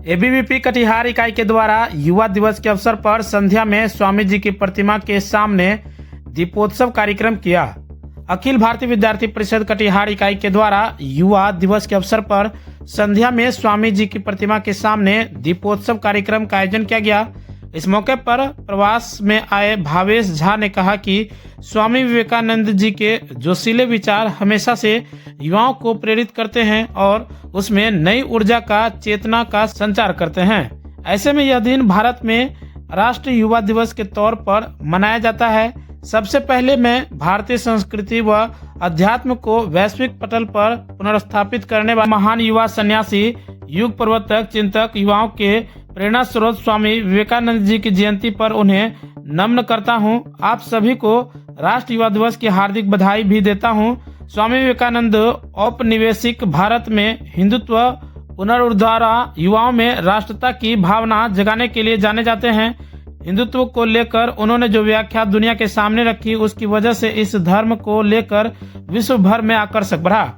ABVP Katihar इकाई के द्वारा युवा दिवस के अवसर पर संध्या में स्वामी जी की प्रतिमा के सामने दीपोत्सव कार्यक्रम किया। अखिल भारतीय विद्यार्थी परिषद कटिहार इकाई के द्वारा युवा दिवस के अवसर पर संध्या में स्वामी जी की प्रतिमा के सामने दीपोत्सव कार्यक्रम का आयोजन किया गया। इस मौके पर प्रवास में आए भावेश झा ने कहा कि स्वामी विवेकानंद जी के जोशीले विचार हमेशा से युवाओं को प्रेरित करते हैं और उसमें नई ऊर्जा का चेतना का संचार करते हैं। ऐसे में यह दिन भारत में राष्ट्रीय युवा दिवस के तौर पर मनाया जाता है। सबसे पहले मैं भारतीय संस्कृति व अध्यात्म को वैश्विक पटल पर पुनर्स्थापित करने वाले महान युवा सन्यासी, युग प्रवर्तक, चिंतक, युवाओं के प्रेरणा स्रोत स्वामी विवेकानंद जी की जयंती पर उन्हें नमन करता हूं। आप सभी को राष्ट्रीय युवा दिवस की हार्दिक बधाई भी देता हूं। स्वामी विवेकानंद औपनिवेशिक भारत में हिंदुत्व पुनरुद्धार युवाओं में राष्ट्रता की भावना जगाने के लिए जाने जाते हैं। हिंदुत्व को लेकर उन्होंने जो व्याख्या दुनिया के सामने रखी, उसकी वजह से इस धर्म को लेकर विश्व भर में आकर्षक बढ़ा।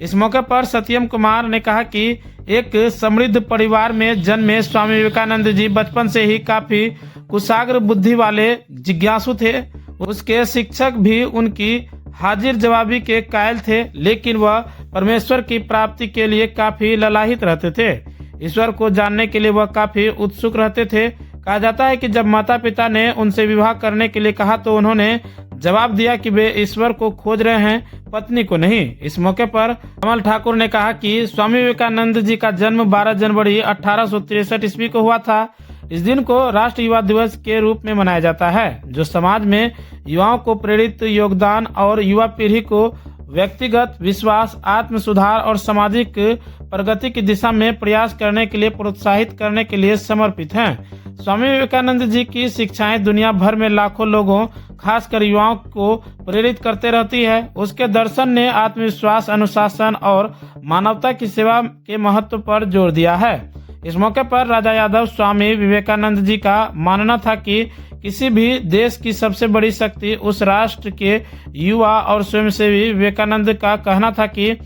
इस मौके पर सत्यम कुमार ने कहा कि एक समृद्ध परिवार में जन्मे स्वामी विवेकानंद जी बचपन से ही काफी कुशाग्र बुद्धि वाले जिज्ञासु थे। उसके शिक्षक भी उनकी हाजिर जवाबी के कायल थे, लेकिन वह परमेश्वर की प्राप्ति के लिए काफी ललाहित रहते थे। ईश्वर को जानने के लिए वह काफी उत्सुक रहते थे। कहा जाता है कि जब माता पिता ने उनसे विवाह करने के लिए कहा तो उन्होंने जवाब दिया कि वे ईश्वर को खोज रहे हैं, पत्नी को नहीं। इस मौके पर कमल ठाकुर ने कहा कि स्वामी विवेकानंद जी का जन्म 12 जनवरी 1863 ईस्वी को हुआ था। इस दिन को राष्ट्रीय युवा दिवस के रूप में मनाया जाता है, जो समाज में युवाओं को प्रेरित योगदान और युवा पीढ़ी को व्यक्तिगत विश्वास, आत्म सुधार और सामाजिक प्रगति की दिशा में प्रयास करने के लिए प्रोत्साहित करने के लिए समर्पित हैं। स्वामी विवेकानंद जी की शिक्षाएं दुनिया भर में लाखों लोगों, खासकर युवाओं को प्रेरित करते रहती है। उसके दर्शन ने आत्मविश्वास, अनुशासन और मानवता की सेवा के महत्व पर जोर दिया है। इस मौके पर राजा यादव स्वामी विवेकानंद जी का मानना था कि किसी भी देश की सबसे बड़ी शक्ति उस राष्ट्र के युवा और स्वयंसेवी। विवेकानंद का कहना था कि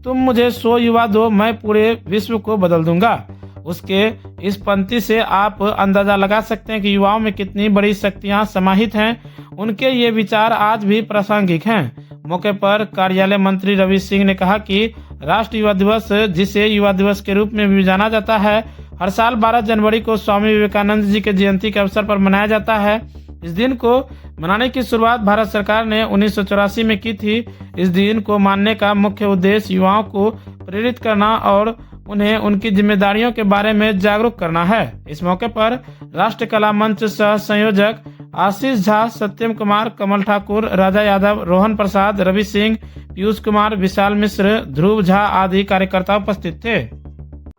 तुम मुझे 100 युवा दो, मैं पूरे विश्व को बदल दूंगा। उसके इस पंक्ति से आप अंदाजा लगा सकते हैं कि युवाओं में कितनी बड़ी शक्तियां समाहित हैं। उनके ये विचार आज भी प्रासंगिक हैं। मौके पर कार्यालय मंत्री रवि सिंह ने कहा कि राष्ट्रीय युवा दिवस, जिसे युवा दिवस के रूप में भी जाना जाता है, हर साल 12 जनवरी को स्वामी विवेकानंद जी के जयंती के अवसर पर मनाया जाता है। इस दिन को मनाने की शुरुआत भारत सरकार ने 1984 में की थी। इस दिन को मानने का मुख्य उद्देश्य युवाओं को प्रेरित करना और उन्हें उनकी जिम्मेदारियों के बारे में जागरूक करना है। इस मौके पर राष्ट्र कला मंच सह संयोजक आशीष झा, सत्यम कुमार, कमल ठाकुर, राजा यादव, रोहन प्रसाद, रवि सिंह, पीयूष कुमार, विशाल मिश्र, ध्रुव झा आदि कार्यकर्ता उपस्थित थे।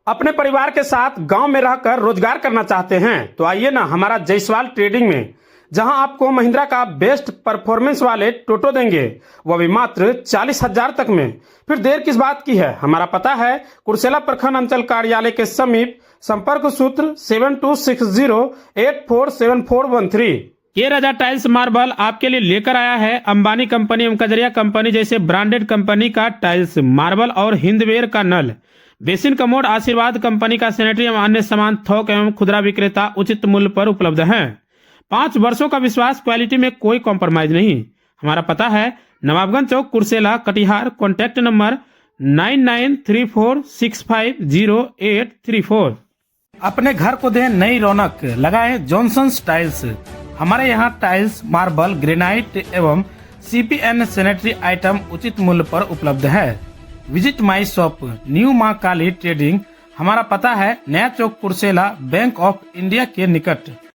अपने परिवार के साथ गांव में रहकर रोजगार करना चाहते हैं तो आइए ना हमारा जायसवाल ट्रेडिंग में, जहां आपको महिंद्रा का बेस्ट परफॉर्मेंस वाले टोटो देंगे, वह भी मात्र 40,000 तक में। फिर देर किस बात की है। हमारा पता है कुर्सेला प्रखंड अंचल कार्यालय के समीप। संपर्क सूत्र 7260847413। के राजा टाइल्स मार्बल आपके लिए लेकर आया है अंबानी कंपनी एवं कजरिया कंपनी जैसे ब्रांडेड कंपनी का टाइल्स, मार्बल और हिंदवेयर का नल, बेसिन कमोड, आशीर्वाद कंपनी का सैनिटरी एवं अन्य सामान थोक एवं खुदरा विक्रेता उचित मूल्य पर उपलब्ध हैं। 5 वर्षों का विश्वास, क्वालिटी में कोई कॉम्प्रोमाइज नहीं। हमारा पता है नवाबगंज चौक, कुर्सेला, कटिहार। Contact number 9934650834। अपने घर को दें नई रौनक, लगाएं जॉनसन्स टाइल्स। हमारे यहाँ टाइल्स, मार्बल, ग्रेनाइट एवं CPN सैनिटरी आइटम उचित मूल्य पर उपलब्ध है। विजिट माई शॉप, न्यू मां काली ट्रेडिंग। हमारा पता है नया चौक, कुर्सेला, बैंक ऑफ इंडिया के निकट।